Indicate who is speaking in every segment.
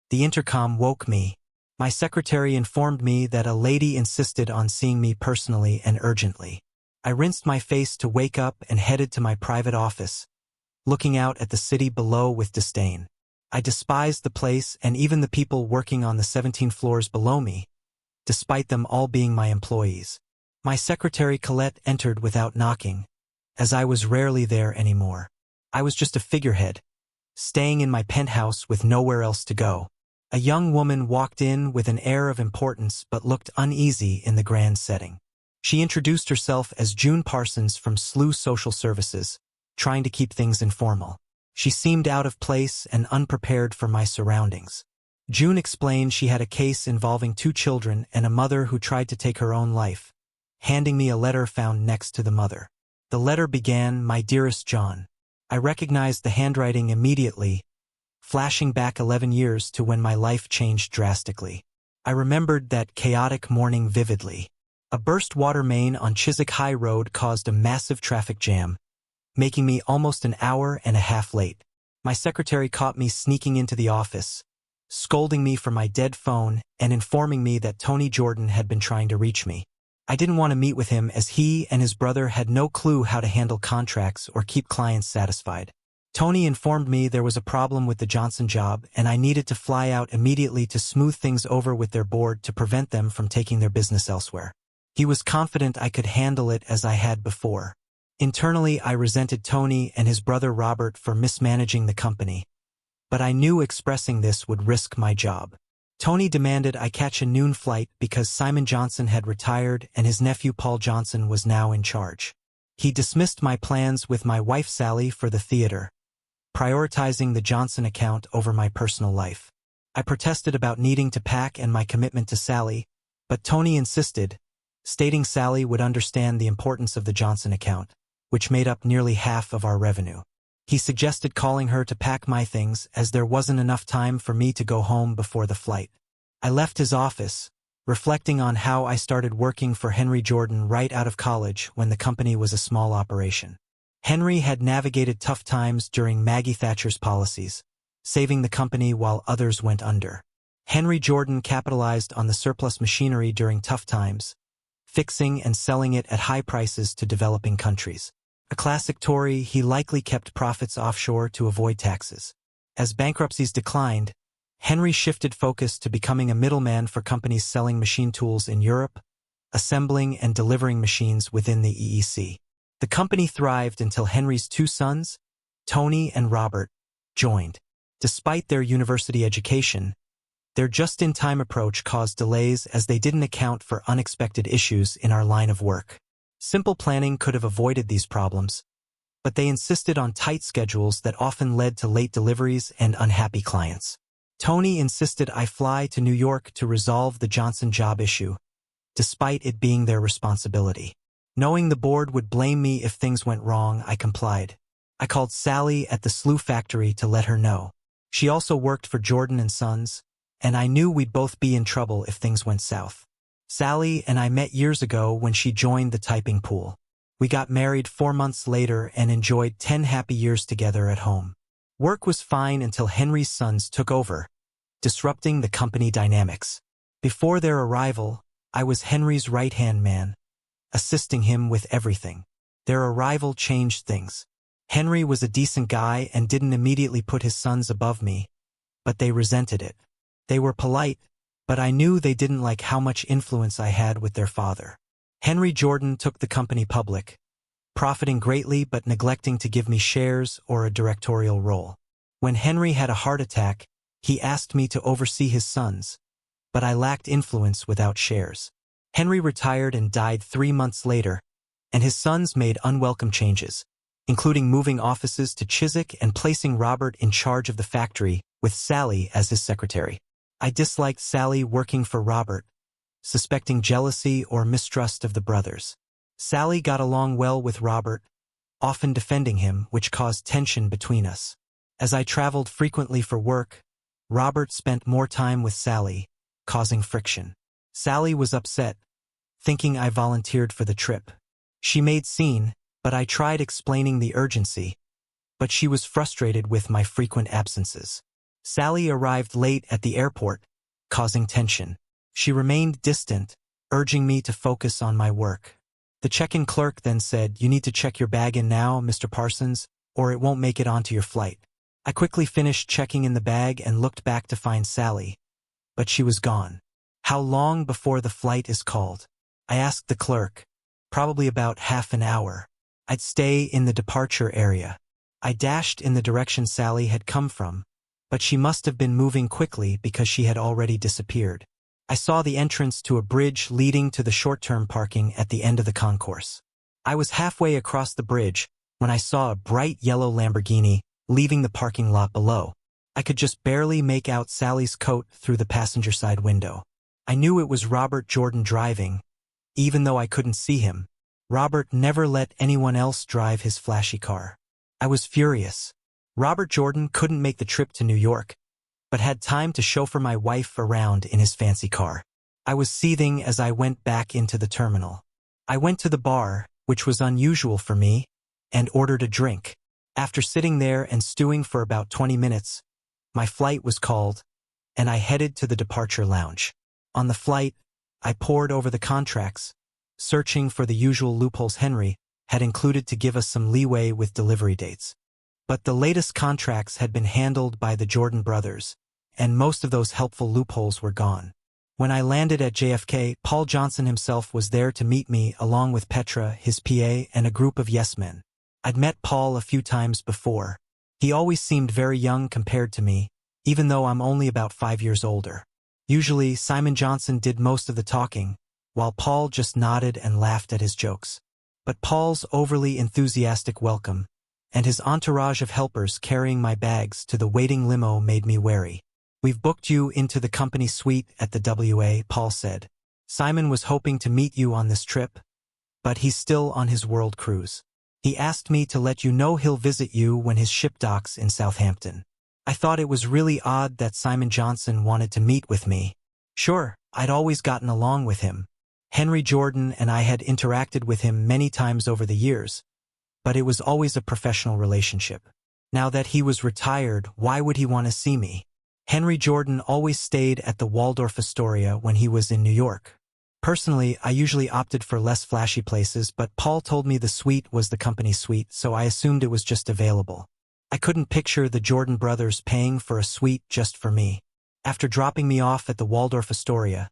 Speaker 1: The intercom woke me. My secretary informed me that a lady insisted on seeing me personally and urgently. I rinsed my face to wake up and headed to my private office, looking out at the city below with disdain. I despised the place and even the people working on the 17 floors below me, despite them all being my employees. My secretary Colette entered without knocking, as I was rarely there anymore. I was just a figurehead, staying in my penthouse with nowhere else to go. A young woman walked in with an air of importance but looked uneasy in the grand setting. She introduced herself as June Parsons from SIL Social Services, trying to keep things informal. She seemed out of place and unprepared for my surroundings. June explained she had a case involving 2 children and a mother who tried to take her own life, handing me a letter found next to the mother. The letter began, "My dearest John." I recognized the handwriting immediately, flashing back 11 years to when my life changed drastically. I remembered that chaotic morning vividly. A burst water main on Chiswick High Road caused a massive traffic jam, making me almost an hour and a half late. My secretary caught me sneaking into the office, scolding me for my dead phone and informing me that Tony Jordan had been trying to reach me. I didn't want to meet with him as he and his brother had no clue how to handle contracts or keep clients satisfied. Tony informed me there was a problem with the Johnson job and I needed to fly out immediately to smooth things over with their board to prevent them from taking their business elsewhere. He was confident I could handle it as I had before. Internally, I resented Tony and his brother Robert for mismanaging the company, but I knew expressing this would risk my job. Tony demanded I catch a noon flight because Simon Johnson had retired and his nephew Paul Johnson was now in charge. He dismissed my plans with my wife Sally for the theater, prioritizing the Johnson account over my personal life. I protested about needing to pack and my commitment to Sally, but Tony insisted, stating Sally would understand the importance of the Johnson account, which made up nearly half of our revenue. He suggested calling her to pack my things as there wasn't enough time for me to go home before the flight. I left his office, reflecting on how I started working for Henry Jordan right out of college when the company was a small operation. Henry had navigated tough times during Maggie Thatcher's policies, saving the company while others went under. Henry Jordan capitalized on the surplus machinery during tough times, fixing and selling it at high prices to developing countries. A classic Tory, he likely kept profits offshore to avoid taxes. As bankruptcies declined, Henry shifted focus to becoming a middleman for companies selling machine tools in Europe, assembling and delivering machines within the EEC. The company thrived until Henry's 2 sons, Tony and Robert, joined. Despite their university education, their just-in-time approach caused delays as they didn't account for unexpected issues in our line of work. Simple planning could have avoided these problems, but they insisted on tight schedules that often led to late deliveries and unhappy clients. Tony insisted I fly to New York to resolve the Johnson job issue, despite it being their responsibility. Knowing the board would blame me if things went wrong, I complied. I called Sally at the SIL factory to let her know. She also worked for Jordan and Sons, and I knew we'd both be in trouble if things went south. Sally and I met years ago when she joined the typing pool. We got married 4 months later and enjoyed 10 happy years together at home. Work was fine until Henry's sons took over, disrupting the company dynamics. Before their arrival, I was Henry's right-hand man, assisting him with everything. Their arrival changed things. Henry was a decent guy and didn't immediately put his sons above me, but they resented it. They were polite, but I knew they didn't like how much influence I had with their father. Henry Jordan took the company public, profiting greatly but neglecting to give me shares or a directorial role. When Henry had a heart attack, he asked me to oversee his sons, but I lacked influence without shares. Henry retired and died 3 months later, and his sons made unwelcome changes, including moving offices to Chiswick and placing Robert in charge of the factory with Sally as his secretary. I disliked Sally working for Robert, suspecting jealousy or mistrust of the brothers. Sally got along well with Robert, often defending him, which caused tension between us. As I traveled frequently for work, Robert spent more time with Sally, causing friction. Sally was upset, thinking I volunteered for the trip. She made scene, but I tried explaining the urgency, but she was frustrated with my frequent absences. Sally arrived late at the airport, causing tension. She remained distant, urging me to focus on my work. The check-in clerk then said, "You need to check your bag in now, Mr. Parsons, or it won't make it onto your flight." I quickly finished checking in the bag and looked back to find Sally, but she was gone. "How long before the flight is called?" I asked the clerk. "Probably about half an hour. I'd stay in the departure area." I dashed in the direction Sally had come from, but she must have been moving quickly because she had already disappeared. I saw the entrance to a bridge leading to the short-term parking at the end of the concourse. I was halfway across the bridge when I saw a bright yellow Lamborghini leaving the parking lot below. I could just barely make out Sally's coat through the passenger side window. I knew it was Robert Jordan driving, even though I couldn't see him. Robert never let anyone else drive his flashy car. I was furious. Robert Jordan couldn't make the trip to New York, but had time to chauffeur my wife around in his fancy car. I was seething as I went back into the terminal. I went to the bar, which was unusual for me, and ordered a drink. After sitting there and stewing for about 20 minutes, my flight was called, and I headed to the departure lounge. On the flight, I pored over the contracts, searching for the usual loopholes Henry had included to give us some leeway with delivery dates. But the latest contracts had been handled by the Jordan brothers, and most of those helpful loopholes were gone. When I landed at JFK, Paul Johnson himself was there to meet me along with Petra, his PA, and a group of yes-men. I'd met Paul a few times before. He always seemed very young compared to me, even though I'm only about 5 years older. Usually, Simon Johnson did most of the talking, while Paul just nodded and laughed at his jokes. But Paul's overly enthusiastic welcome, and his entourage of helpers carrying my bags to the waiting limo made me wary. "We've booked you into the company suite at the WA," Paul said. "Simon was hoping to meet you on this trip, but he's still on his world cruise. He asked me to let you know he'll visit you when his ship docks in Southampton." I thought it was really odd that Simon Johnson wanted to meet with me. Sure, I'd always gotten along with him. Henry Jordan and I had interacted with him many times over the years, but it was always a professional relationship. Now that he was retired, why would he want to see me? Henry Jordan always stayed at the Waldorf Astoria when he was in New York. Personally, I usually opted for less flashy places, but Paul told me the suite was the company suite, so I assumed it was just available. I couldn't picture the Jordan brothers paying for a suite just for me. After dropping me off at the Waldorf Astoria,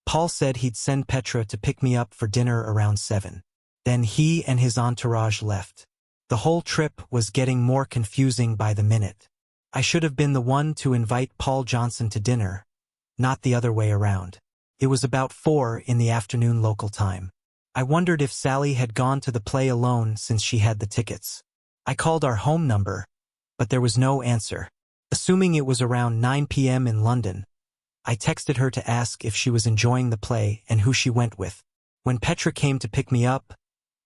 Speaker 1: Paul said he'd send Petra to pick me up for dinner around 7. Then he and his entourage left. The whole trip was getting more confusing by the minute. I should have been the one to invite Paul Johnson to dinner, not the other way around. It was about 4 in the afternoon local time. I wondered if Sally had gone to the play alone since she had the tickets. I called our home number, but there was no answer. Assuming it was around 9 p.m. in London, I texted her to ask if she was enjoying the play and who she went with. When Petra came to pick me up,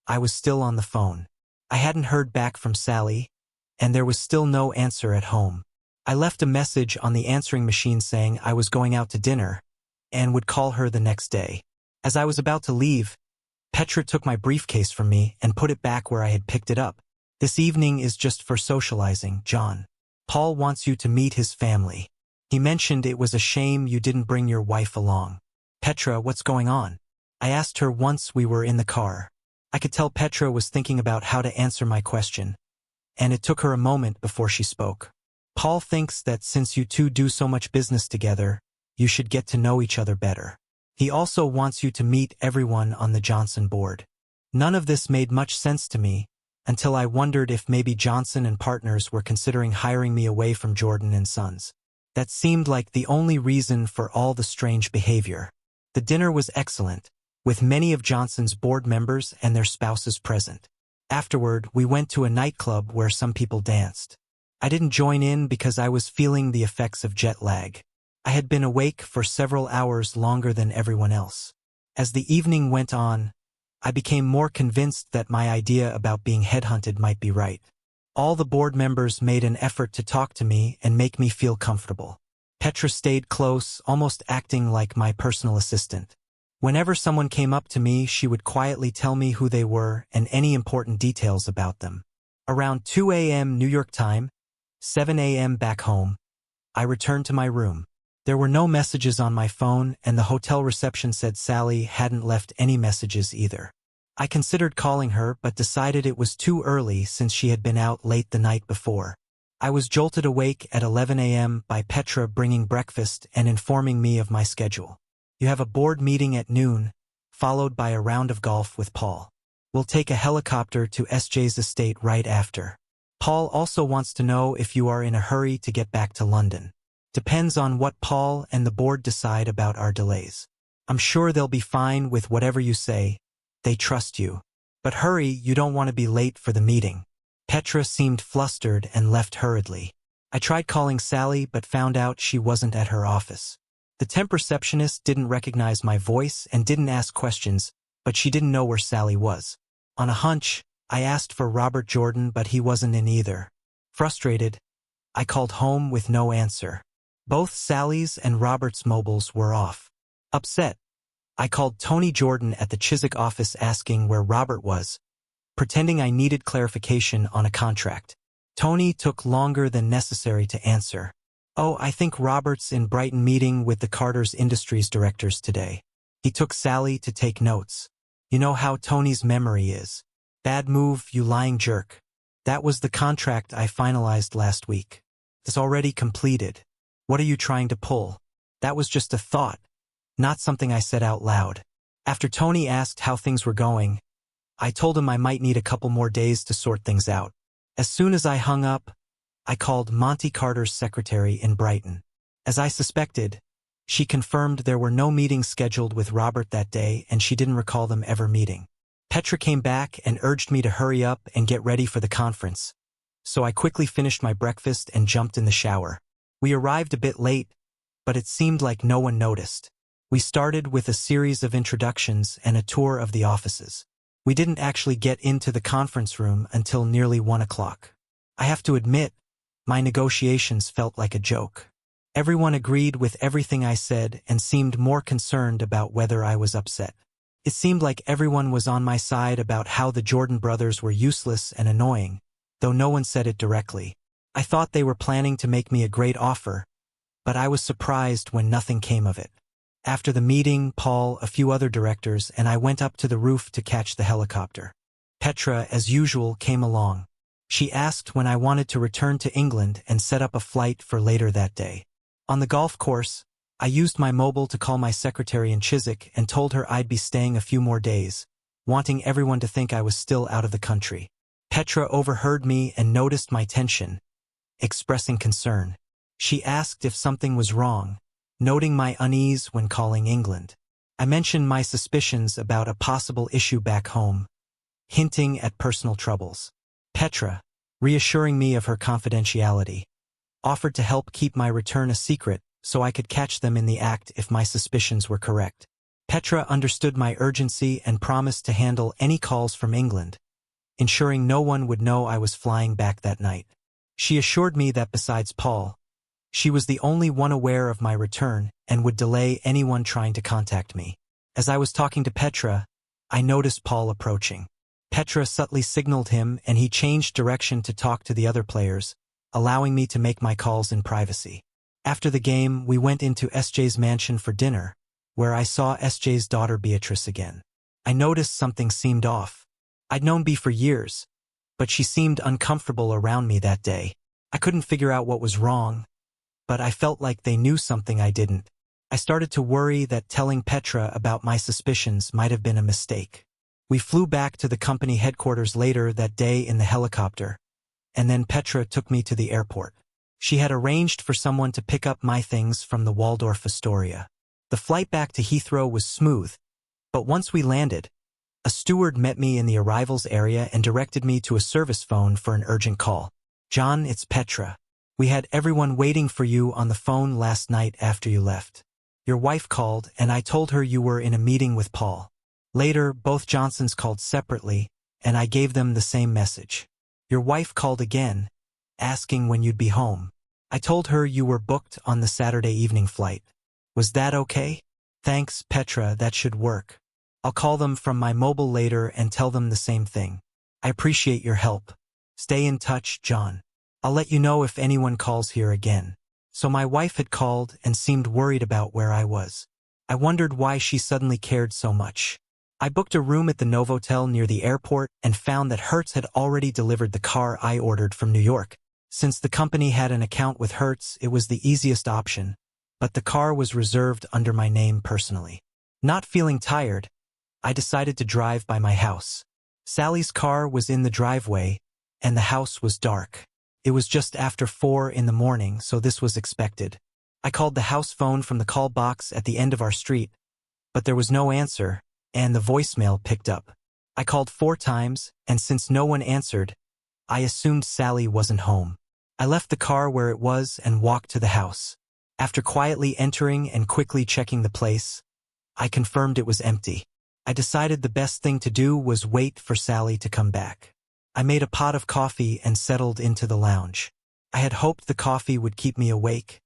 Speaker 1: I was still on the phone. I hadn't heard back from Sally, and there was still no answer at home. I left a message on the answering machine saying I was going out to dinner and would call her the next day. As I was about to leave, Petra took my briefcase from me and put it back where I had picked it up. "This evening is just for socializing, John. Paul wants you to meet his family. He mentioned it was a shame you didn't bring your wife along." "Petra, what's going on?" I asked her once we were in the car. I could tell Petra was thinking about how to answer my question, and it took her a moment before she spoke. "Paul thinks that since you two do so much business together, you should get to know each other better. He also wants you to meet everyone on the Johnson board." None of this made much sense to me, until I wondered if maybe Johnson and Partners were considering hiring me away from Jordan and Sons. That seemed like the only reason for all the strange behavior. The dinner was excellent, with many of Johnson's board members and their spouses present. Afterward, we went to a nightclub where some people danced. I didn't join in because I was feeling the effects of jet lag. I had been awake for several hours longer than everyone else. As the evening went on, I became more convinced that my idea about being headhunted might be right. All the board members made an effort to talk to me and make me feel comfortable. Petra stayed close, almost acting like my personal assistant. Whenever someone came up to me, she would quietly tell me who they were and any important details about them. Around 2 a.m. New York time, 7 a.m. back home, I returned to my room. There were no messages on my phone, and the hotel reception said Sally hadn't left any messages either. I considered calling her but decided it was too early since she had been out late the night before. I was jolted awake at 11 a.m. by Petra bringing breakfast and informing me of my schedule. You have a board meeting at noon, followed by a round of golf with Paul. We'll take a helicopter to SJ's estate right after. Paul also wants to know if you are in a hurry to get back to London. Depends on what Paul and the board decide about our delays. I'm sure they'll be fine with whatever you say. They trust you. But hurry, you don't want to be late for the meeting. Petra seemed flustered and left hurriedly. I tried calling Sally but found out she wasn't at her office. The temp receptionist didn't recognize my voice and didn't ask questions, but she didn't know where Sally was. On a hunch, I asked for Robert Jordan, but he wasn't in either. Frustrated, I called home with no answer. Both Sally's and Robert's mobiles were off. Upset, I called Tony Jordan at the Chiswick office asking where Robert was, pretending I needed clarification on a contract. Tony took longer than necessary to answer. Oh, I think Robert's in Brighton meeting with the Carter's Industries directors today. He took Sally to take notes. You know how Tony's memory is. Bad move, you lying jerk. That was the contract I finalized last week. It's already completed. What are you trying to pull? That was just a thought, not something I said out loud. After Tony asked how things were going, I told him I might need a couple more days to sort things out. As soon as I hung up, I called Monty Carter's secretary in Brighton. As I suspected, she confirmed there were no meetings scheduled with Robert that day and she didn't recall them ever meeting. Petra came back and urged me to hurry up and get ready for the conference, so I quickly finished my breakfast and jumped in the shower. We arrived a bit late, but it seemed like no one noticed. We started with a series of introductions and a tour of the offices. We didn't actually get into the conference room until nearly 1 o'clock. I have to admit, my negotiations felt like a joke. Everyone agreed with everything I said and seemed more concerned about whether I was upset. It seemed like everyone was on my side about how the Jordan brothers were useless and annoying, though no one said it directly. I thought they were planning to make me a great offer, but I was surprised when nothing came of it. After the meeting, Paul, a few other directors, and I went up to the roof to catch the helicopter. Petra, as usual, came along. She asked when I wanted to return to England and set up a flight for later that day. On the golf course, I used my mobile to call my secretary in Chiswick and told her I'd be staying a few more days, wanting everyone to think I was still out of the country. Petra overheard me and noticed my tension, expressing concern. She asked if something was wrong, noting my unease when calling England. I mentioned my suspicions about a possible issue back home, hinting at personal troubles. Petra, reassuring me of her confidentiality, offered to help keep my return a secret so I could catch them in the act if my suspicions were correct. Petra understood my urgency and promised to handle any calls from England, ensuring no one would know I was flying back that night. She assured me that besides Paul, she was the only one aware of my return and would delay anyone trying to contact me. As I was talking to Petra, I noticed Paul approaching. Petra subtly signaled him and he changed direction to talk to the other players, allowing me to make my calls in privacy. After the game, we went into SJ's mansion for dinner, where I saw SJ's daughter Beatrice again. I noticed something seemed off. I'd known Bea for years, but she seemed uncomfortable around me that day. I couldn't figure out what was wrong, but I felt like they knew something I didn't. I started to worry that telling Petra about my suspicions might have been a mistake. We flew back to the company headquarters later that day in the helicopter, and then Petra took me to the airport. She had arranged for someone to pick up my things from the Waldorf Astoria. The flight back to Heathrow was smooth, but once we landed, a steward met me in the arrivals area and directed me to a service phone for an urgent call. "John, it's Petra. We had everyone waiting for you on the phone last night after you left. Your wife called and I told her you were in a meeting with Paul. Later, both Johnsons called separately, and I gave them the same message. Your wife called again, asking when you'd be home. I told her you were booked on the Saturday evening flight. Was that okay? Thanks, Petra, that should work. I'll call them from my mobile later and tell them the same thing. I appreciate your help. Stay in touch, John. I'll let you know if anyone calls here again." So my wife had called and seemed worried about where I was. I wondered why she suddenly cared so much. I booked a room at the Novotel near the airport and found that Hertz had already delivered the car I ordered from New York. Since the company had an account with Hertz, it was the easiest option, but the car was reserved under my name personally. Not feeling tired, I decided to drive by my house. Sally's car was in the driveway, and the house was dark. It was just after 4 in the morning, so this was expected. I called the house phone from the call box at the end of our street, but there was no answer, and the voicemail picked up. I called 4 times, and since no one answered, I assumed Sally wasn't home. I left the car where it was and walked to the house. After quietly entering and quickly checking the place, I confirmed it was empty. I decided the best thing to do was wait for Sally to come back. I made a pot of coffee and settled into the lounge. I had hoped the coffee would keep me awake,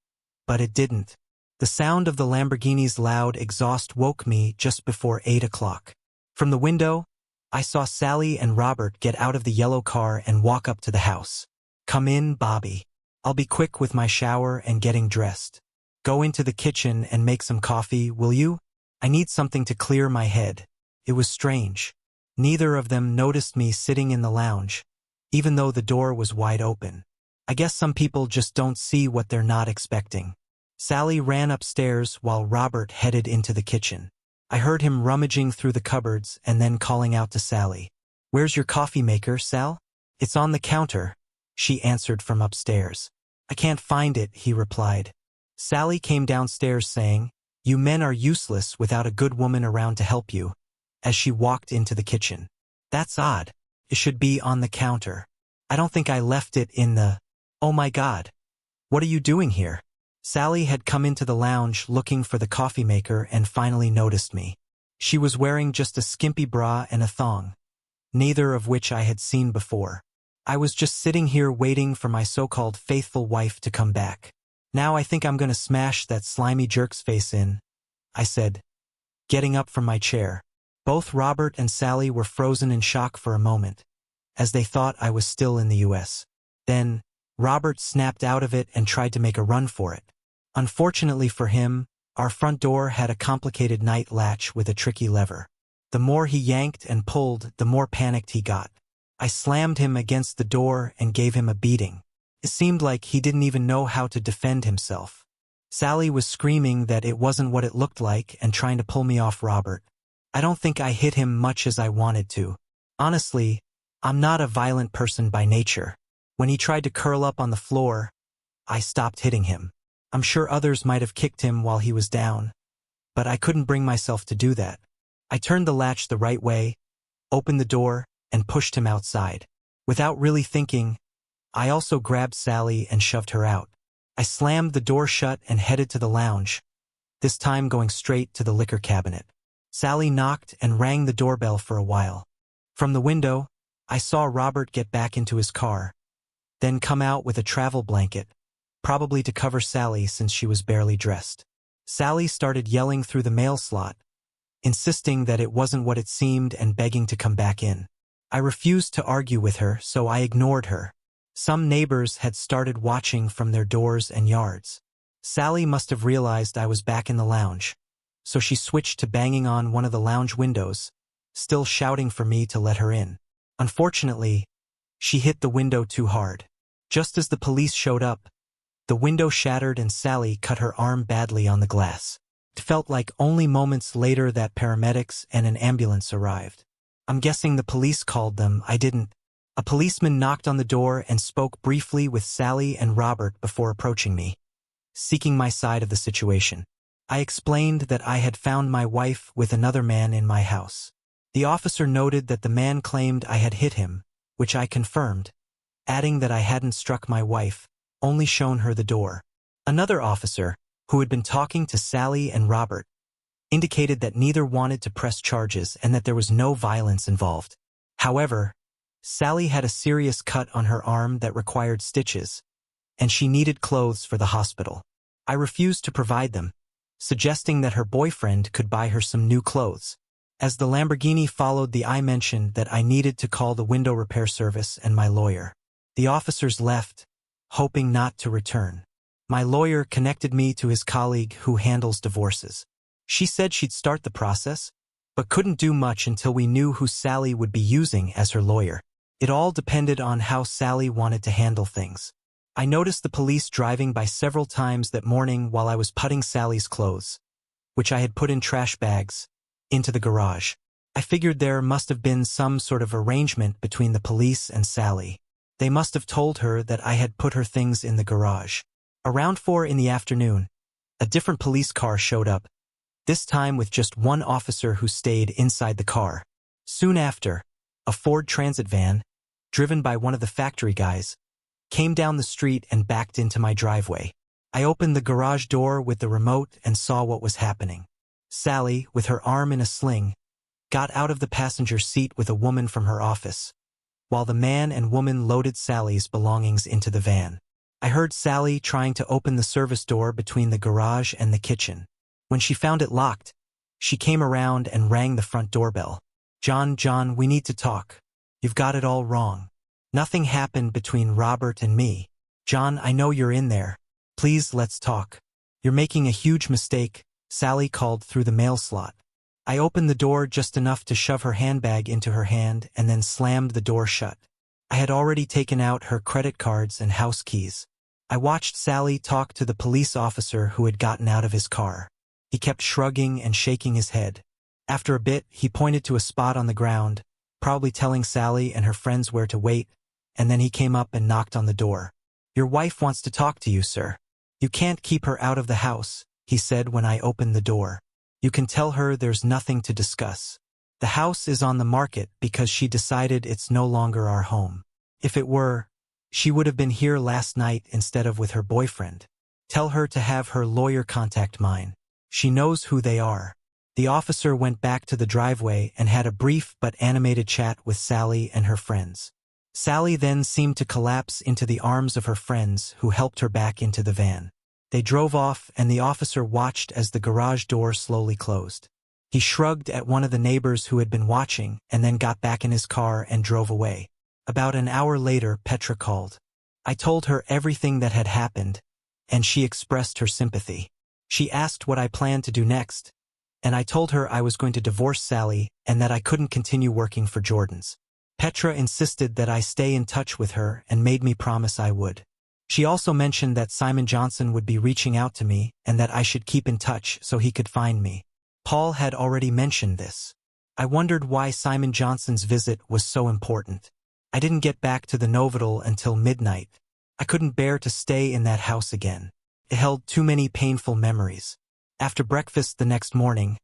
Speaker 1: but it didn't. The sound of the Lamborghini's loud exhaust woke me just before 8 o'clock. From the window, I saw Sally and Robert get out of the yellow car and walk up to the house. "Come in, Bobby. I'll be quick with my shower and getting dressed. Go into the kitchen and make some coffee, will you? I need something to clear my head." It was strange. Neither of them noticed me sitting in the lounge, even though the door was wide open. I guess some people just don't see what they're not expecting. Sally ran upstairs while Robert headed into the kitchen. I heard him rummaging through the cupboards and then calling out to Sally. "Where's your coffee maker, Sal?" "It's on the counter," she answered from upstairs. "I can't find it," he replied. Sally came downstairs saying, "You men are useless without a good woman around to help you," as she walked into the kitchen. "That's odd. It should be on the counter. I don't think I left it in the—" "Oh my God. What are you doing here?" Sally had come into the lounge looking for the coffee maker and finally noticed me. She was wearing just a skimpy bra and a thong, neither of which I had seen before. "I was just sitting here waiting for my so-called faithful wife to come back. Now I think I'm gonna smash that slimy jerk's face in," I said, getting up from my chair. Both Robert and Sally were frozen in shock for a moment, as they thought I was still in the US. Then, Robert snapped out of it and tried to make a run for it. Unfortunately for him, our front door had a complicated night latch with a tricky lever. The more he yanked and pulled, the more panicked he got. I slammed him against the door and gave him a beating. It seemed like he didn't even know how to defend himself. Sally was screaming that it wasn't what it looked like and trying to pull me off Robert. I don't think I hit him much as I wanted to. Honestly, I'm not a violent person by nature. When he tried to curl up on the floor, I stopped hitting him. I'm sure others might have kicked him while he was down, but I couldn't bring myself to do that. I turned the latch the right way, opened the door, and pushed him outside. Without really thinking, I also grabbed Sally and shoved her out. I slammed the door shut and headed to the lounge, this time going straight to the liquor cabinet. Sally knocked and rang the doorbell for a while. From the window, I saw Robert get back into his car, then come out with a travel blanket, probably to cover Sally since she was barely dressed. Sally started yelling through the mail slot, insisting that it wasn't what it seemed and begging to come back in. I refused to argue with her, so I ignored her. Some neighbors had started watching from their doors and yards. Sally must have realized I was back in the lounge, so she switched to banging on one of the lounge windows, still shouting for me to let her in. Unfortunately, she hit the window too hard. Just as the police showed up, the window shattered and Sally cut her arm badly on the glass. It felt like only moments later that paramedics and an ambulance arrived. I'm guessing the police called them. I didn't. A policeman knocked on the door and spoke briefly with Sally and Robert before approaching me, seeking my side of the situation. I explained that I had found my wife with another man in my house. The officer noted that the man claimed I had hit him, which I confirmed, adding that I hadn't struck my wife, only shown her the door. Another officer, who had been talking to Sally and Robert, indicated that neither wanted to press charges and that there was no violence involved. However, Sally had a serious cut on her arm that required stitches, and she needed clothes for the hospital. I refused to provide them, suggesting that her boyfriend could buy her some new clothes. As the Lamborghini followed, I mentioned that I needed to call the window repair service and my lawyer. The officers left, hoping not to return. My lawyer connected me to his colleague who handles divorces. She said she'd start the process, but couldn't do much until we knew who Sally would be using as her lawyer. It all depended on how Sally wanted to handle things. I noticed the police driving by several times that morning while I was putting Sally's clothes, which I had put in trash bags, into the garage. I figured there must have been some sort of arrangement between the police and Sally. They must have told her that I had put her things in the garage. Around 4 in the afternoon, a different police car showed up, this time with just one officer who stayed inside the car. Soon after, a Ford Transit van, driven by one of the factory guys, came down the street and backed into my driveway. I opened the garage door with the remote and saw what was happening. Sally, with her arm in a sling, got out of the passenger seat with a woman from her office, while the man and woman loaded Sally's belongings into the van. I heard Sally trying to open the service door between the garage and the kitchen. When she found it locked, she came around and rang the front doorbell. John, we need to talk. You've got it all wrong. Nothing happened between Robert and me. John, I know you're in there. Please, let's talk. You're making a huge mistake, Sally called through the mail slot. I opened the door just enough to shove her handbag into her hand and then slammed the door shut. I had already taken out her credit cards and house keys. I watched Sally talk to the police officer who had gotten out of his car. He kept shrugging and shaking his head. After a bit, he pointed to a spot on the ground, probably telling Sally and her friends where to wait, and then he came up and knocked on the door. Your wife wants to talk to you, sir. You can't keep her out of the house, he said when I opened the door. You can tell her there's nothing to discuss. The house is on the market because she decided it's no longer our home. If it were, she would have been here last night instead of with her boyfriend. Tell her to have her lawyer contact mine. She knows who they are. The officer went back to the driveway and had a brief but animated chat with Sally and her friends. Sally then seemed to collapse into the arms of her friends who helped her back into the van. They drove off and the officer watched as the garage door slowly closed. He shrugged at one of the neighbors who had been watching and then got back in his car and drove away. About an hour later, Petra called. I told her everything that had happened, and she expressed her sympathy. She asked what I planned to do next, and I told her I was going to divorce Sally and that I couldn't continue working for Jordan's. Petra insisted that I stay in touch with her and made me promise I would. She also mentioned that Simon Johnson would be reaching out to me and that I should keep in touch so he could find me. Paul had already mentioned this. I wondered why Simon Johnson's visit was so important. I didn't get back to the Novotel until midnight. I couldn't bear to stay in that house again. It held too many painful memories. After breakfast the next morning,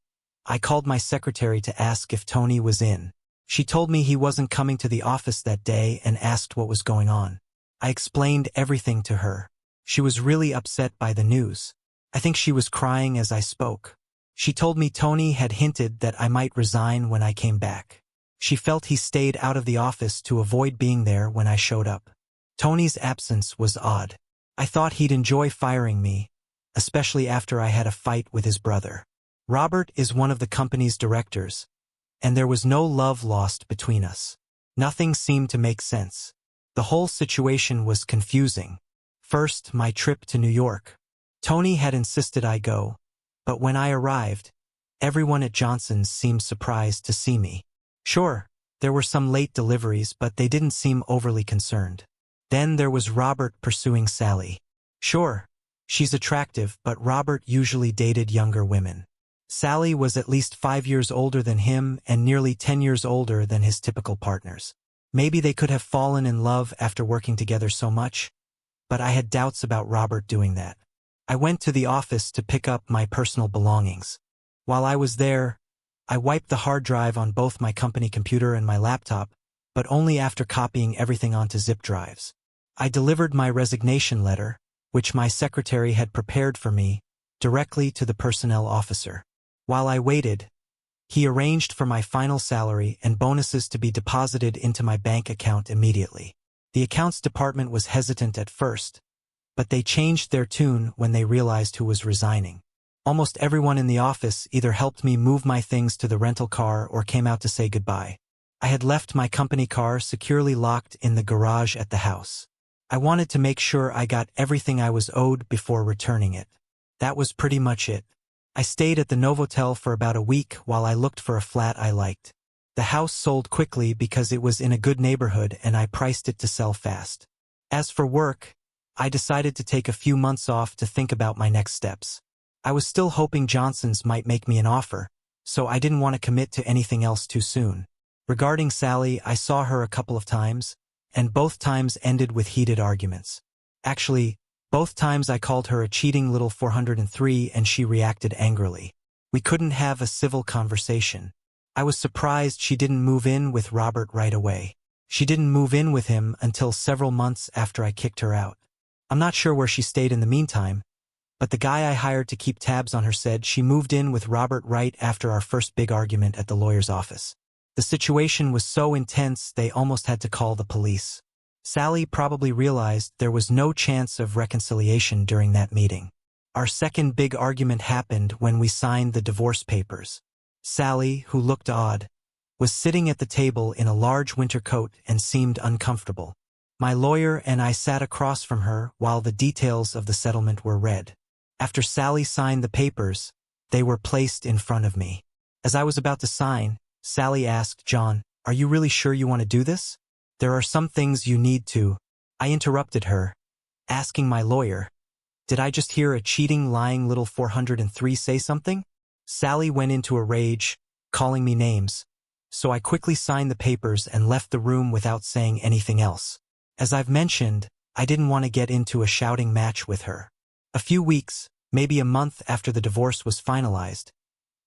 Speaker 1: I called my secretary to ask if Tony was in. She told me he wasn't coming to the office that day and asked what was going on. I explained everything to her. She was really upset by the news. I think she was crying as I spoke. She told me Tony had hinted that I might resign when I came back. She felt he stayed out of the office to avoid being there when I showed up. Tony's absence was odd. I thought he'd enjoy firing me, especially after I had a fight with his brother. Robert is one of the company's directors, and there was no love lost between us. Nothing seemed to make sense. The whole situation was confusing. First, my trip to New York. Tony had insisted I go, but when I arrived, everyone at Johnson's seemed surprised to see me. Sure, there were some late deliveries, but they didn't seem overly concerned. Then there was Robert pursuing Sally. Sure, she's attractive, but Robert usually dated younger women. Sally was at least 5 years older than him and nearly 10 years older than his typical partners. Maybe they could have fallen in love after working together so much, but I had doubts about Robert doing that. I went to the office to pick up my personal belongings. While I was there, I wiped the hard drive on both my company computer and my laptop, but only after copying everything onto zip drives. I delivered my resignation letter, which my secretary had prepared for me, directly to the personnel officer. While I waited, he arranged for my final salary and bonuses to be deposited into my bank account immediately. The accounts department was hesitant at first, but they changed their tune when they realized who was resigning. Almost everyone in the office either helped me move my things to the rental car or came out to say goodbye. I had left my company car securely locked in the garage at the house. I wanted to make sure I got everything I was owed before returning it. That was pretty much it. I stayed at the Novotel for about a week while I looked for a flat I liked. The house sold quickly because it was in a good neighborhood and I priced it to sell fast. As for work, I decided to take a few months off to think about my next steps. I was still hoping Johnson's might make me an offer, so I didn't want to commit to anything else too soon. Regarding Sally, I saw her a couple of times, and both times ended with heated arguments. Actually, both times I called her a cheating little 403 and she reacted angrily. We couldn't have a civil conversation. I was surprised she didn't move in with Robert right away. She didn't move in with him until several months after I kicked her out. I'm not sure where she stayed in the meantime, but the guy I hired to keep tabs on her said she moved in with Robert right after our first big argument at the lawyer's office. The situation was so intense they almost had to call the police. Sally probably realized there was no chance of reconciliation during that meeting. Our second big argument happened when we signed the divorce papers. Sally, who looked odd, was sitting at the table in a large winter coat and seemed uncomfortable. My lawyer and I sat across from her while the details of the settlement were read. After Sally signed the papers, they were placed in front of me. As I was about to sign, Sally asked, "John, are you really sure you want to do this? There are some things you need to." I interrupted her, asking my lawyer, "Did I just hear a cheating, lying little 403 say something?" Sally went into a rage, calling me names, so I quickly signed the papers and left the room without saying anything else. As I've mentioned, I didn't want to get into a shouting match with her. A few weeks, maybe a month after the divorce was finalized,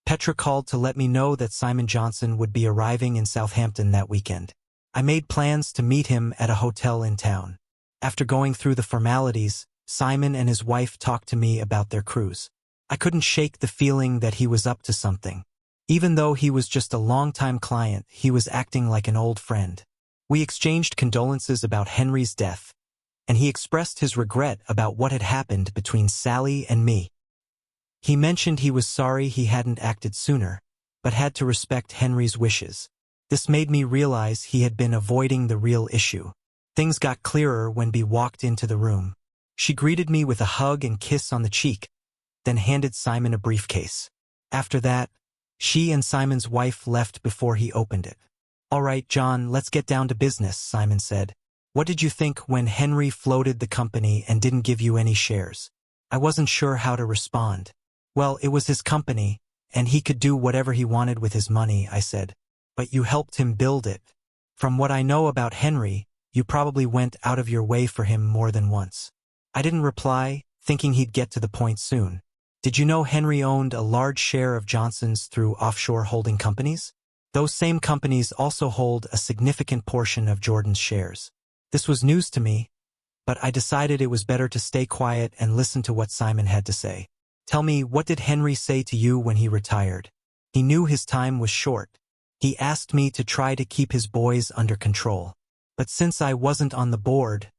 Speaker 1: Petra called to let me know that Simon Johnson would be arriving in Southampton that weekend. I made plans to meet him at a hotel in town. After going through the formalities, Simon and his wife talked to me about their cruise. I couldn't shake the feeling that he was up to something. Even though he was just a longtime client, he was acting like an old friend. We exchanged condolences about Henry's death, and he expressed his regret about what had happened between Sally and me. He mentioned he was sorry he hadn't acted sooner, but had to respect Henry's wishes. This made me realize he had been avoiding the real issue. Things got clearer when Bea walked into the room. She greeted me with a hug and kiss on the cheek, then handed Simon a briefcase. After that, she and Simon's wife left before he opened it. "All right, John, let's get down to business," Simon said. "What did you think when Henry floated the company and didn't give you any shares?" I wasn't sure how to respond. "Well, it was his company, and he could do whatever he wanted with his money," I said. "But you helped him build it. From what I know about Henry, you probably went out of your way for him more than once." I didn't reply, thinking he'd get to the point soon. "Did you know Henry owned a large share of Johnson's through offshore holding companies? Those same companies also hold a significant portion of Jordan's shares." This was news to me, but I decided it was better to stay quiet and listen to what Simon had to say. "Tell me, what did Henry say to you when he retired?" "He knew his time was short. He asked me to try to keep his boys under control. But since I wasn't on the board,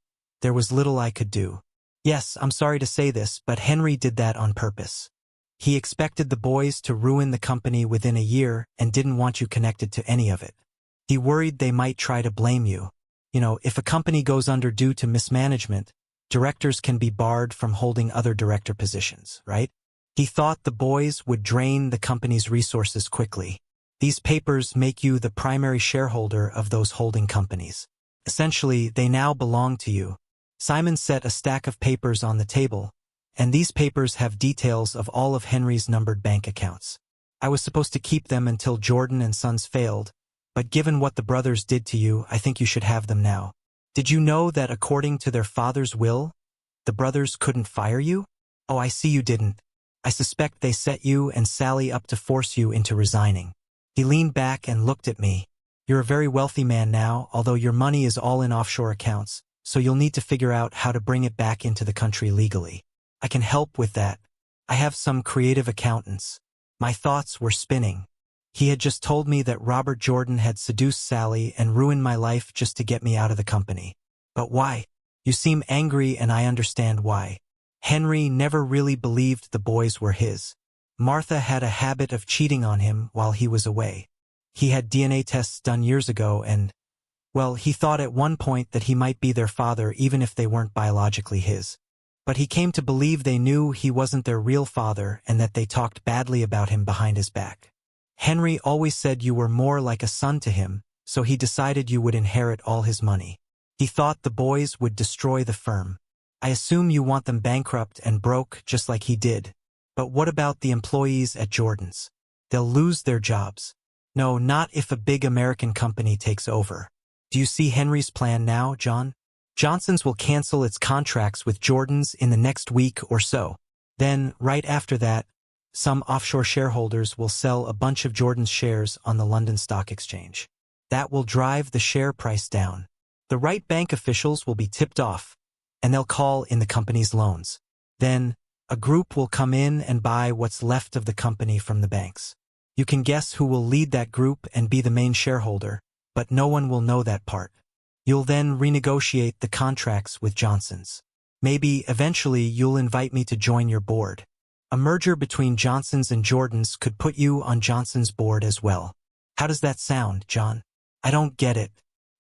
Speaker 1: there was little I could do. Yes, I'm sorry to say this, but Henry did that on purpose. He expected the boys to ruin the company within a year and didn't want you connected to any of it. He worried they might try to blame you. You know, if a company goes under due to mismanagement, directors can be barred from holding other director positions, right? He thought the boys would drain the company's resources quickly. These papers make you the primary shareholder of those holding companies. Essentially, they now belong to you." Simon set a stack of papers on the table, and these papers have details of all of Henry's numbered bank accounts. I was supposed to keep them until Jordan and Sons failed, but given what the brothers did to you, I think you should have them now. Did you know that according to their father's will, the brothers couldn't fire you? Oh, I see you didn't. I suspect they set you and Sally up to force you into resigning. He leaned back and looked at me. "You're a very wealthy man now, although your money is all in offshore accounts, so you'll need to figure out how to bring it back into the country legally. I can help with that. I have some creative accountants." My thoughts were spinning. He had just told me that Robert Jordan had seduced Sally and ruined my life just to get me out of the company. But why? You seem angry, and I understand why. Henry never really believed the boys were his. Martha had a habit of cheating on him while he was away. He had DNA tests done years ago and, Well, he thought at one point that he might be their father even if they weren't biologically his. But he came to believe they knew he wasn't their real father and that they talked badly about him behind his back. Henry always said you were more like a son to him, so he decided you would inherit all his money. He thought the boys would destroy the firm. I assume you want them bankrupt and broke just like he did. But what about the employees at Jordan's? They'll lose their jobs. No, not if a big American company takes over. Do you see Henry's plan now, John? Johnson's will cancel its contracts with Jordan's in the next week or so. Then, right after that, some offshore shareholders will sell a bunch of Jordan's shares on the London Stock Exchange. That will drive the share price down. The right bank officials will be tipped off, and they'll call in the company's loans. Then, a group will come in and buy what's left of the company from the banks. You can guess who will lead that group and be the main shareholder, but no one will know that part. You'll then renegotiate the contracts with Johnson's. Maybe, eventually, you'll invite me to join your board. A merger between Johnson's and Jordan's could put you on Johnson's board as well. How does that sound, John? I don't get it.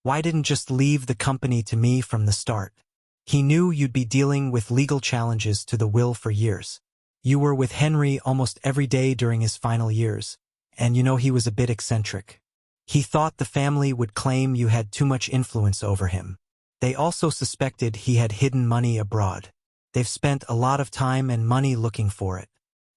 Speaker 1: Why didn't just leave the company to me from the start? He knew you'd be dealing with legal challenges to the will for years. You were with Henry almost every day during his final years, and you know he was a bit eccentric. He thought the family would claim you had too much influence over him. They also suspected he had hidden money abroad. They've spent a lot of time and money looking for it.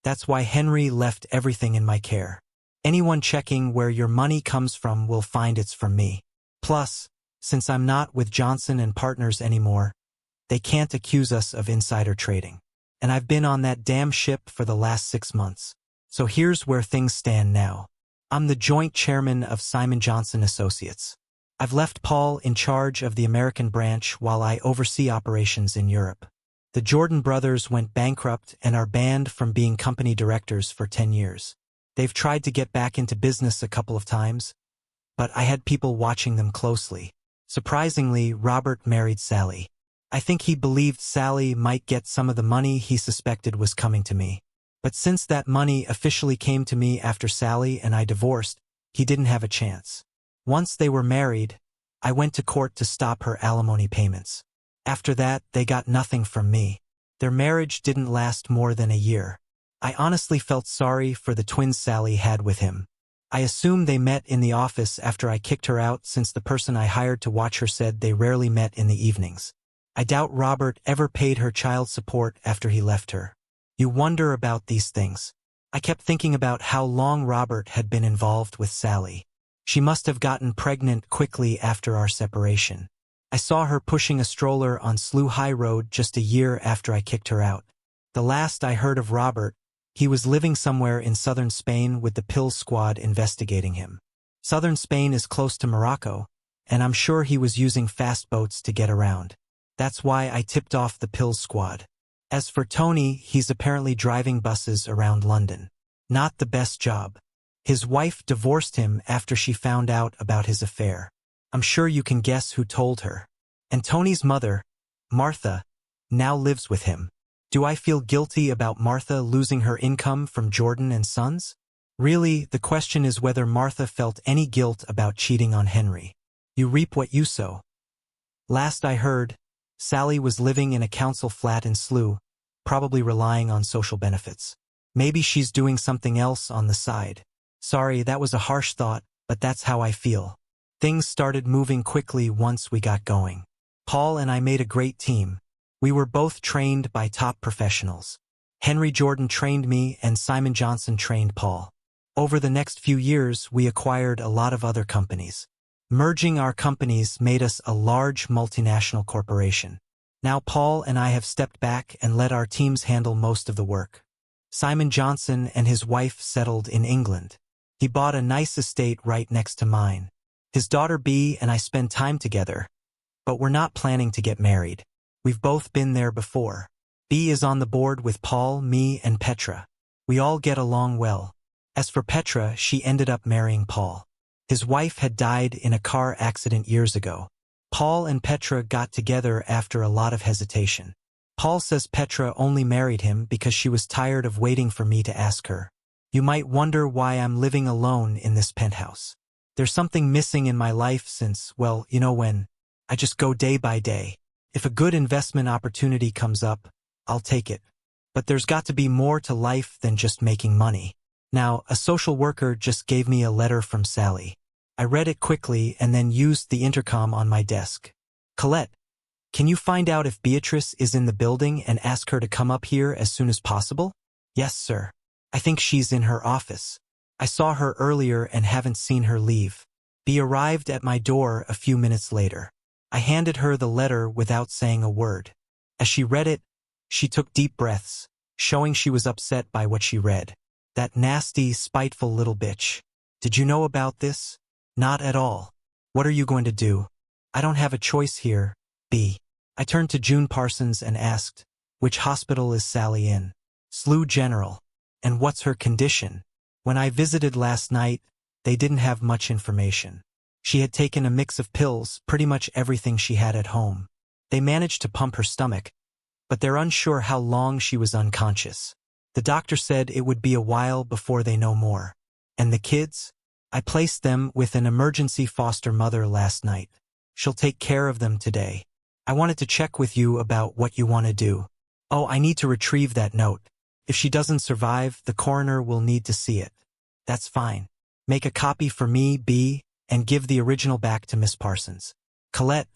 Speaker 1: That's why Henry left everything in my care. Anyone checking where your money comes from will find it's from me. Plus, since I'm not with Johnson and Partners anymore, they can't accuse us of insider trading. And I've been on that damn ship for the last 6 months. So here's where things stand now. I'm the joint chairman of Simon Johnson Associates. I've left Paul in charge of the American branch while I oversee operations in Europe. The Jordan brothers went bankrupt and are banned from being company directors for 10 years. They've tried to get back into business a couple of times, but I had people watching them closely. Surprisingly, Robert married Sally. I think he believed Sally might get some of the money he suspected was coming to me. But since that money officially came to me after Sally and I divorced, he didn't have a chance. Once they were married, I went to court to stop her alimony payments. After that, they got nothing from me. Their marriage didn't last more than a year. I honestly felt sorry for the twins Sally had with him. I assume they met in the office after I kicked her out since the person I hired to watch her said they rarely met in the evenings. I doubt Robert ever paid her child support after he left her. You wonder about these things. I kept thinking about how long Robert had been involved with Sally. She must have gotten pregnant quickly after our separation. I saw her pushing a stroller on Slough High Road just a year after I kicked her out. The last I heard of Robert, he was living somewhere in southern Spain with the Pill Squad investigating him. Southern Spain is close to Morocco, and I'm sure he was using fast boats to get around. That's why I tipped off the Pill Squad. As for Tony, he's apparently driving buses around London. Not the best job. His wife divorced him after she found out about his affair. I'm sure you can guess who told her. And Tony's mother, Martha, now lives with him. Do I feel guilty about Martha losing her income from Jordan and Sons? Really, the question is whether Martha felt any guilt about cheating on Henry. You reap what you sow. Last I heard, Sally was living in a council flat in Slough, probably relying on social benefits. Maybe she's doing something else on the side. Sorry, that was a harsh thought, but that's how I feel. Things started moving quickly once we got going. Paul and I made a great team. We were both trained by top professionals. Henry Jordan trained me and Simon Johnson trained Paul. Over the next few years, we acquired a lot of other companies. Merging our companies made us a large multinational corporation. Now Paul and I have stepped back and let our teams handle most of the work. Simon Johnson and his wife settled in England. He bought a nice estate right next to mine. His daughter Bea and I spend time together, but we're not planning to get married. We've both been there before. Bea is on the board with Paul, me, and Petra. We all get along well. As for Petra, she ended up marrying Paul. His wife had died in a car accident years ago. Paul and Petra got together after a lot of hesitation. Paul says Petra only married him because she was tired of waiting for me to ask her. You might wonder why I'm living alone in this penthouse. There's something missing in my life since, well, when I just go day by day. If a good investment opportunity comes up, I'll take it. But there's got to be more to life than just making money. Now, a social worker just gave me a letter from Sally. I read it quickly and then used the intercom on my desk. Colette, can you find out if Beatrice is in the building and ask her to come up here as soon as possible? Yes, sir. I think she's in her office. I saw her earlier and haven't seen her leave. Bea arrived at my door a few minutes later. I handed her the letter without saying a word. As she read it, she took deep breaths, showing she was upset by what she read. That nasty, spiteful little bitch. Did you know about this? Not at all. What are you going to do? I don't have a choice here, B. I turned to June Parsons and asked, which hospital is Sally in? SIL General. And what's her condition? When I visited last night, they didn't have much information. She had taken a mix of pills, pretty much everything she had at home. They managed to pump her stomach, but they're unsure how long she was unconscious. The doctor said it would be a while before they know more. And the kids? I placed them with an emergency foster mother last night. She'll take care of them today. I wanted to check with you about what you want to do. Oh, I need to retrieve that note. If she doesn't survive, the coroner will need to see it. That's fine. Make a copy for me, B, and give the original back to Miss Parsons. Colette,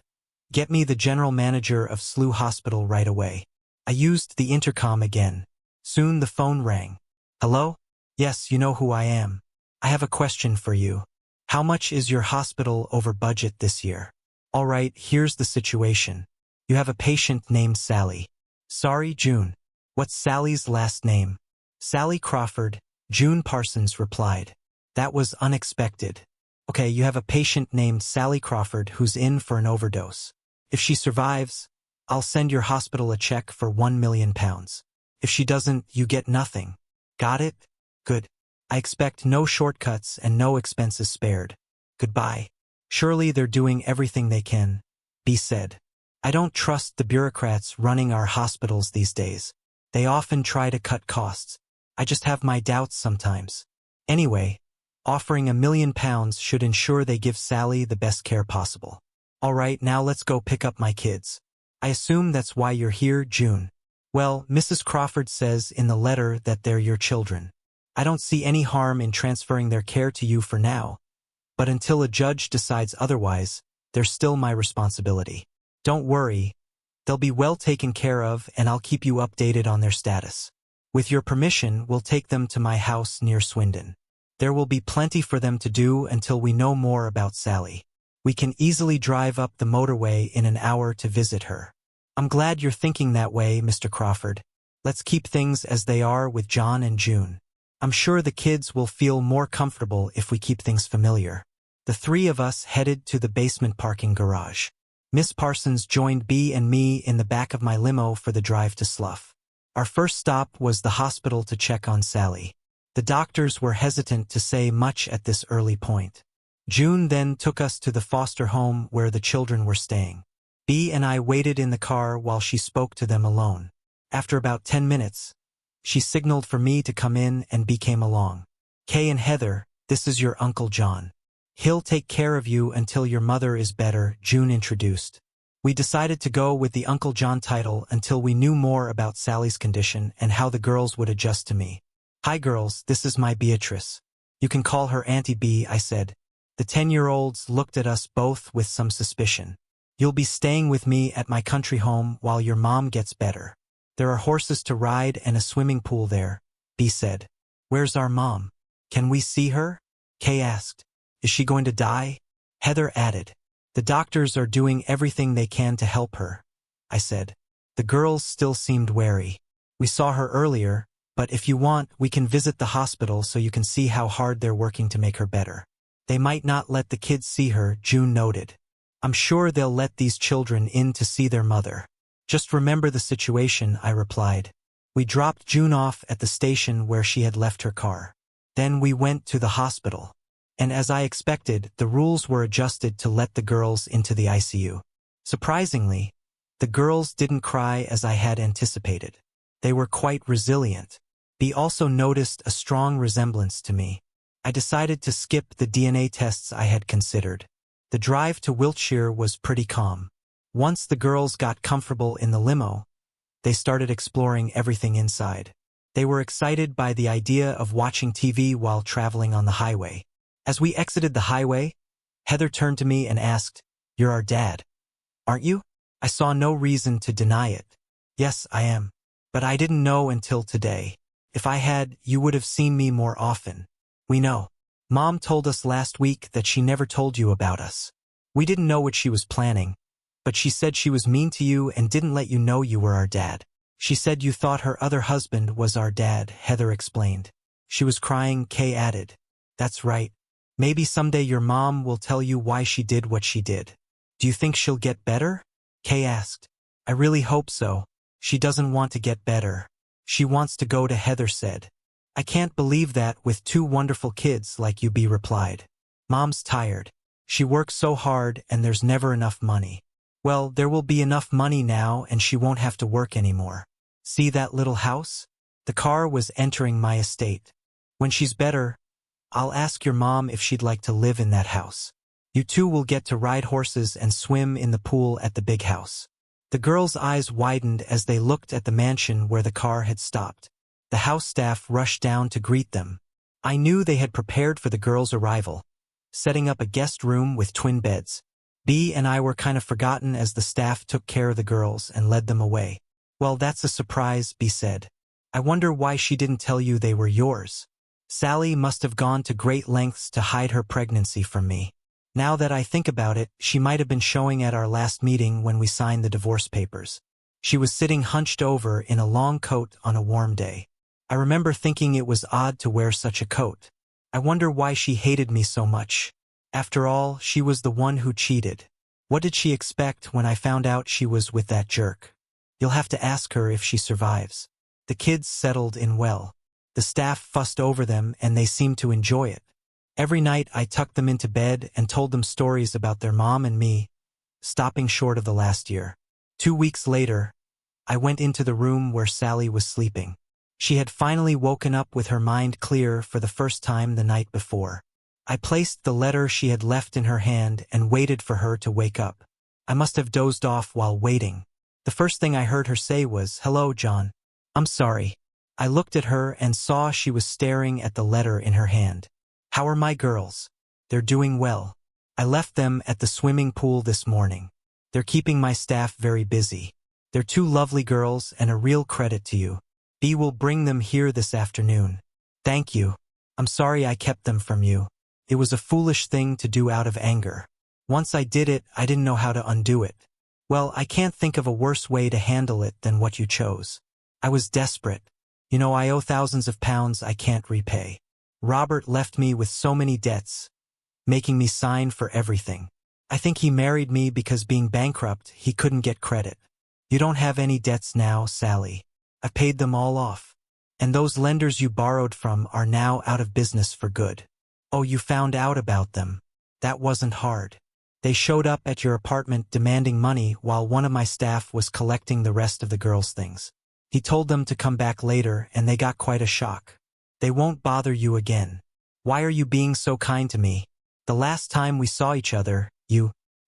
Speaker 1: get me the general manager of SIL Hospital right away. I used the intercom again. Soon the phone rang. Hello? Yes, you know who I am. I have a question for you. How much is your hospital over budget this year? All right, here's the situation. You have a patient named Sally. Sorry, June. What's Sally's last name? Sally Crawford, June Parsons replied. That was unexpected. Okay, you have a patient named Sally Crawford who's in for an overdose. If she survives, I'll send your hospital a check for £1 million. If she doesn't, you get nothing. Got it? Good. I expect no shortcuts and no expenses spared. Goodbye. Surely they're doing everything they can, B said. I don't trust the bureaucrats running our hospitals these days. They often try to cut costs. I just have my doubts sometimes. Anyway, offering £1 million should ensure they give Sally the best care possible. All right, now let's go pick up my kids. I assume that's why you're here, June. Well, Mrs. Crawford says in the letter that they're your children. I don't see any harm in transferring their care to you for now, but until a judge decides otherwise, they're still my responsibility. Don't worry, they'll be well taken care of and I'll keep you updated on their status. With your permission, we'll take them to my house near Swindon. There will be plenty for them to do until we know more about Sally. We can easily drive up the motorway in an hour to visit her. I'm glad you're thinking that way, Mr. Crawford. Let's keep things as they are with John and June. I'm sure the kids will feel more comfortable if we keep things familiar. The three of us headed to the basement parking garage. Miss Parsons joined B and me in the back of my limo for the drive to Slough. Our first stop was the hospital to check on Sally. The doctors were hesitant to say much at this early point. June then took us to the foster home where the children were staying. B and I waited in the car while she spoke to them alone. After about 10 minutes, she signaled for me to come in and B came along. Kay and Heather, this is your Uncle John. He'll take care of you until your mother is better, June introduced. We decided to go with the Uncle John title until we knew more about Sally's condition and how the girls would adjust to me. Hi girls, this is my Beatrice. You can call her Auntie B, I said. The 10-year-olds looked at us both with some suspicion. You'll be staying with me at my country home while your mom gets better. There are horses to ride and a swimming pool there, B said. Where's our mom? Can we see her? Kay asked. Is she going to die? Heather added. The doctors are doing everything they can to help her, I said. The girls still seemed wary. We saw her earlier, but if you want, we can visit the hospital so you can see how hard they're working to make her better. They might not let the kids see her, June noted. I'm sure they'll let these children in to see their mother. Just remember the situation, I replied. We dropped June off at the station where she had left her car. Then we went to the hospital. And as I expected, the rules were adjusted to let the girls into the ICU. Surprisingly, the girls didn't cry as I had anticipated. They were quite resilient. B also noticed a strong resemblance to me. I decided to skip the DNA tests I had considered. The drive to Wiltshire was pretty calm. Once the girls got comfortable in the limo, they started exploring everything inside. They were excited by the idea of watching TV while traveling on the highway. As we exited the highway, Heather turned to me and asked, "You're our dad, aren't you?" I saw no reason to deny it. "Yes, I am. But I didn't know until today. If I had, you would have seen me more often." "We know. Mom told us last week that she never told you about us. We didn't know what she was planning, but she said she was mean to you and didn't let you know you were our dad. She said you thought her other husband was our dad," Heather explained. She was crying. Kay added, "That's right. Maybe someday your mom will tell you why she did what she did." "Do you think she'll get better?" Kay asked. "I really hope so. She doesn't want to get better. She wants to go to," Heather said. "I can't believe that with two wonderful kids like you," B replied. "Mom's tired. She works so hard and there's never enough money." "Well, there will be enough money now and she won't have to work anymore. See that little house?" The car was entering my estate. "When she's better, I'll ask your mom if she'd like to live in that house. You two will get to ride horses and swim in the pool at the big house." The girls' eyes widened as they looked at the mansion where the car had stopped. The house staff rushed down to greet them. I knew they had prepared for the girls' arrival, setting up a guest room with twin beds. B and I were kind of forgotten as the staff took care of the girls and led them away. "Well, that's a surprise," B said. "I wonder why she didn't tell you they were yours. Sally must have gone to great lengths to hide her pregnancy from me. Now that I think about it, she might have been showing at our last meeting when we signed the divorce papers. She was sitting hunched over in a long coat on a warm day. I remember thinking it was odd to wear such a coat. I wonder why she hated me so much. After all, she was the one who cheated. What did she expect when I found out she was with that jerk? You'll have to ask her if she survives." The kids settled in well. The staff fussed over them and they seemed to enjoy it. Every night I tucked them into bed and told them stories about their mom and me, stopping short of the last year. 2 weeks later, I went into the room where Sally was sleeping. She had finally woken up with her mind clear for the first time the night before. I placed the letter she had left in her hand and waited for her to wake up. I must have dozed off while waiting. The first thing I heard her say was, "Hello, John. I'm sorry." I looked at her and saw she was staring at the letter in her hand. "How are my girls?" "They're doing well. I left them at the swimming pool this morning. They're keeping my staff very busy. They're two lovely girls and a real credit to you. B will bring them here this afternoon." "Thank you. I'm sorry I kept them from you. It was a foolish thing to do out of anger. Once I did it, I didn't know how to undo it." "Well, I can't think of a worse way to handle it than what you chose. I was desperate. You know, I owe thousands of pounds I can't repay. Robert left me with so many debts, making me sign for everything. I think he married me because being bankrupt, he couldn't get credit. You don't have any debts now, Sally. I've paid them all off. And those lenders you borrowed from are now out of business for good." "Oh, you found out about them. That wasn't hard. They showed up at your apartment demanding money while one of my staff was collecting the rest of the girls' things. He told them to come back later and they got quite a shock. They won't bother you again. Why are you being so kind to me? The last time we saw each other,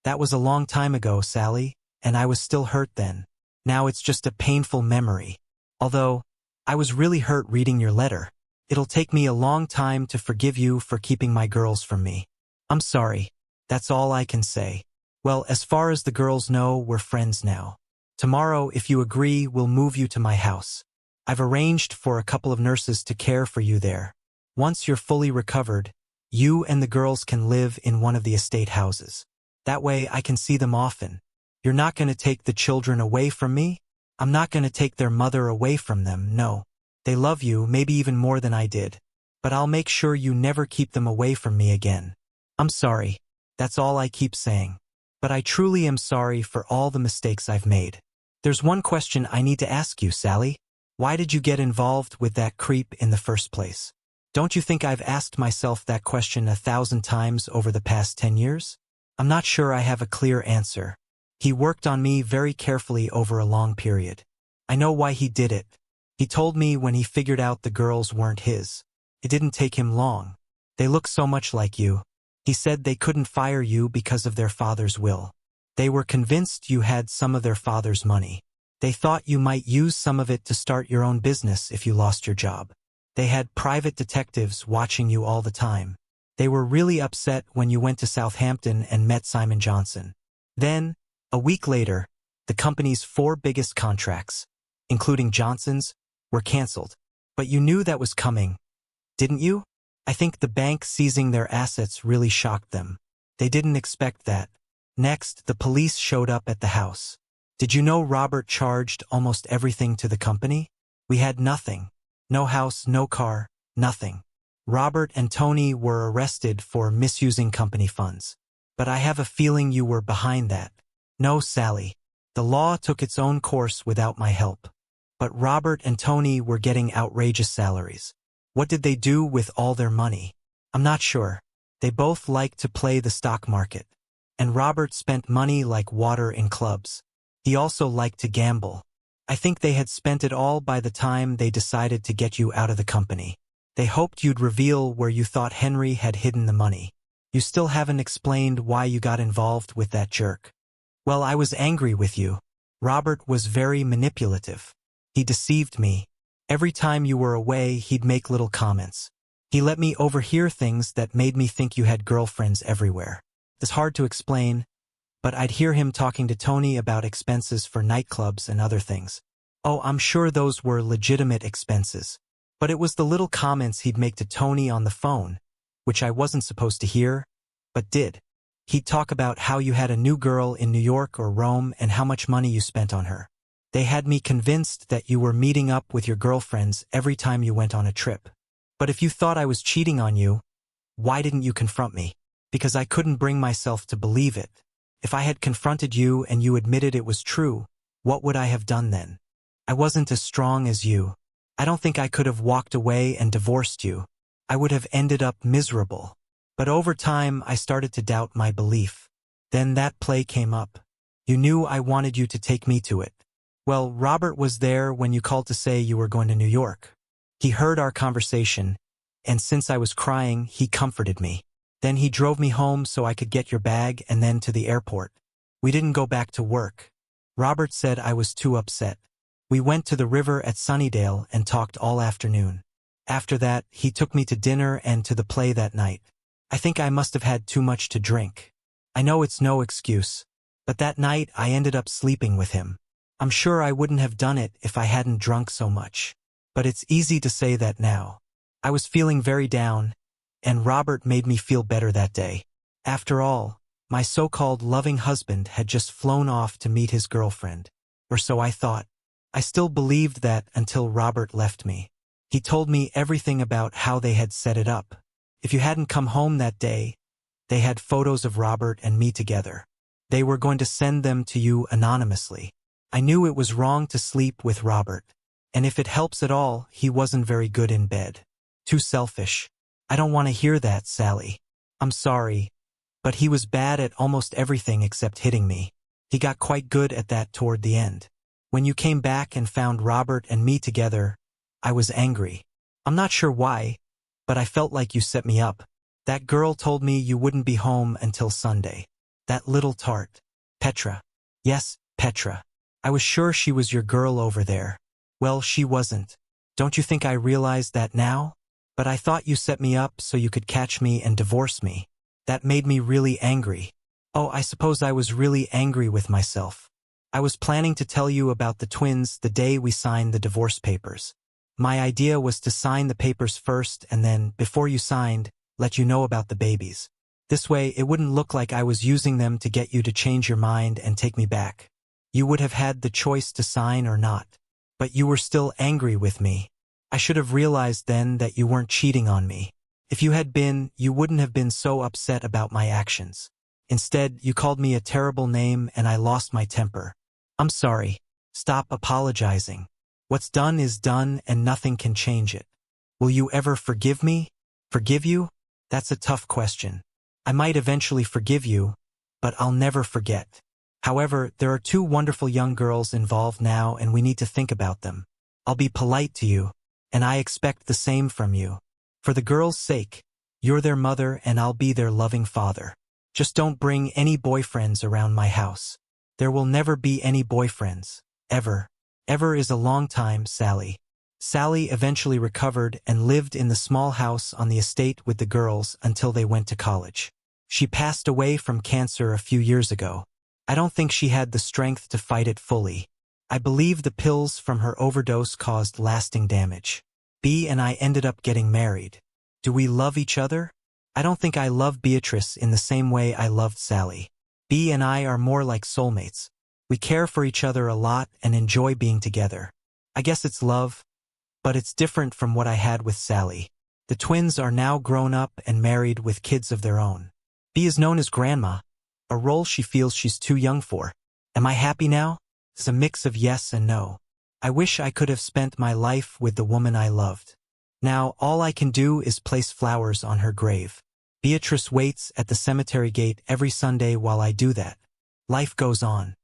Speaker 1: that was a long time ago, Sally, and I was still hurt then. Now it's just a painful memory. Although, I was really hurt reading your letter. It'll take me a long time to forgive you for keeping my girls from me. I'm sorry. That's all I can say. Well, as far as the girls know, we're friends now. Tomorrow, if you agree, we'll move you to my house. I've arranged for a couple of nurses to care for you there. Once you're fully recovered, you and the girls can live in one of the estate houses. That way I can see them often. You're not going to take the children away from me? I'm not going to take their mother away from them, no. They love you, maybe even more than I did. But I'll make sure you never keep them away from me again. I'm sorry. That's all I keep saying. But I truly am sorry for all the mistakes I've made. There's one question I need to ask you, Sally. Why did you get involved with that creep in the first place? Don't you think I've asked myself that question 1,000 times over the past 10 years? I'm not sure I have a clear answer. He worked on me very carefully over a long period. I know why he did it. He told me when he figured out the girls weren't his. It didn't take him long. They look so much like you. He said they couldn't fire you because of their father's will. They were convinced you had some of their father's money. They thought you might use some of it to start your own business if you lost your job. They had private detectives watching you all the time. They were really upset when you went to Southampton and met Simon Johnson. Then, a week later, the company's 4 biggest contracts, including Johnson's, were cancelled. But you knew that was coming, didn't you? I think the bank seizing their assets really shocked them. They didn't expect that. Next, the police showed up at the house. Did you know Robert charged almost everything to the company? We had nothing. No house, no car, nothing. Robert and Tony were arrested for misusing company funds. But I have a feeling you were behind that. No, Sally. The law took its own course without my help. But Robert and Tony were getting outrageous salaries. What did they do with all their money? I'm not sure. They both liked to play the stock market. And Robert spent money like water in clubs. He also liked to gamble. I think they had spent it all by the time they decided to get you out of the company. They hoped you'd reveal where you thought Henry had hidden the money. You still haven't explained why you got involved with that jerk. Well, I was angry with you. Robert was very manipulative. He deceived me. Every time you were away, he'd make little comments. He let me overhear things that made me think you had girlfriends everywhere. It's hard to explain, but I'd hear him talking to Tony about expenses for nightclubs and other things. Oh, I'm sure those were legitimate expenses. But it was the little comments he'd make to Tony on the phone, which I wasn't supposed to hear, but did. He'd talk about how you had a new girl in New York or Rome and how much money you spent on her. They had me convinced that you were meeting up with your girlfriends every time you went on a trip. But if you thought I was cheating on you, why didn't you confront me? Because I couldn't bring myself to believe it. If I had confronted you and you admitted it was true, what would I have done then? I wasn't as strong as you. I don't think I could have walked away and divorced you. I would have ended up miserable. But over time, I started to doubt my belief. Then that play came up. You knew I wanted you to take me to it. Well, Robert was there when you called to say you were going to New York. He heard our conversation, and since I was crying, he comforted me. Then he drove me home so I could get your bag and then to the airport. We didn't go back to work. Robert said I was too upset. We went to the river at Sunnydale and talked all afternoon. After that, he took me to dinner and to the play that night. I think I must have had too much to drink. I know it's no excuse, but that night I ended up sleeping with him. I'm sure I wouldn't have done it if I hadn't drunk so much. But it's easy to say that now. I was feeling very down, and Robert made me feel better that day. After all, my so-called loving husband had just flown off to meet his girlfriend. Or so I thought. I still believed that until Robert left me. He told me everything about how they had set it up. If you hadn't come home that day, they had photos of Robert and me together. They were going to send them to you anonymously. I knew it was wrong to sleep with Robert, and if it helps at all, he wasn't very good in bed. Too selfish. I don't want to hear that, Sally. I'm sorry, but he was bad at almost everything except hitting me. He got quite good at that toward the end. When you came back and found Robert and me together, I was angry. I'm not sure why, but I felt like you set me up. That girl told me you wouldn't be home until Sunday. That little tart. Petra. Yes, Petra. I was sure she was your girl over there. Well, she wasn't. Don't you think I realize that now? But I thought you set me up so you could catch me and divorce me. That made me really angry. Oh, I suppose I was really angry with myself. I was planning to tell you about the twins the day we signed the divorce papers. My idea was to sign the papers first and then, before you signed, let you know about the babies. This way, it wouldn't look like I was using them to get you to change your mind and take me back. You would have had the choice to sign or not. But you were still angry with me. I should have realized then that you weren't cheating on me. If you had been, you wouldn't have been so upset about my actions. Instead, you called me a terrible name and I lost my temper. I'm sorry. Stop apologizing. What's done is done and nothing can change it. Will you ever forgive me? Forgive you? That's a tough question. I might eventually forgive you, but I'll never forget. However, there are 2 wonderful young girls involved now and we need to think about them. I'll be polite to you, and I expect the same from you. For the girls' sake, You're their mother and I'll be their loving father. Just don't bring any boyfriends around my house. There will never be any boyfriends. Ever. Ever is a long time, Sally. Sally eventually recovered and lived in the small house on the estate with the girls until they went to college. She passed away from cancer a few years ago. I don't think she had the strength to fight it fully. I believe the pills from her overdose caused lasting damage. B and I ended up getting married. Do we love each other? I don't think I love Beatrice in the same way I loved Sally. B and I are more like soulmates. We care for each other a lot and enjoy being together. I guess it's love, but it's different from what I had with Sally. The twins are now grown up and married with kids of their own. B is known as Grandma, a role she feels she's too young for. Am I happy now? It's a mix of yes and no. I wish I could have spent my life with the woman I loved. Now all I can do is place flowers on her grave. Beatrice waits at the cemetery gate every Sunday while I do that. Life goes on.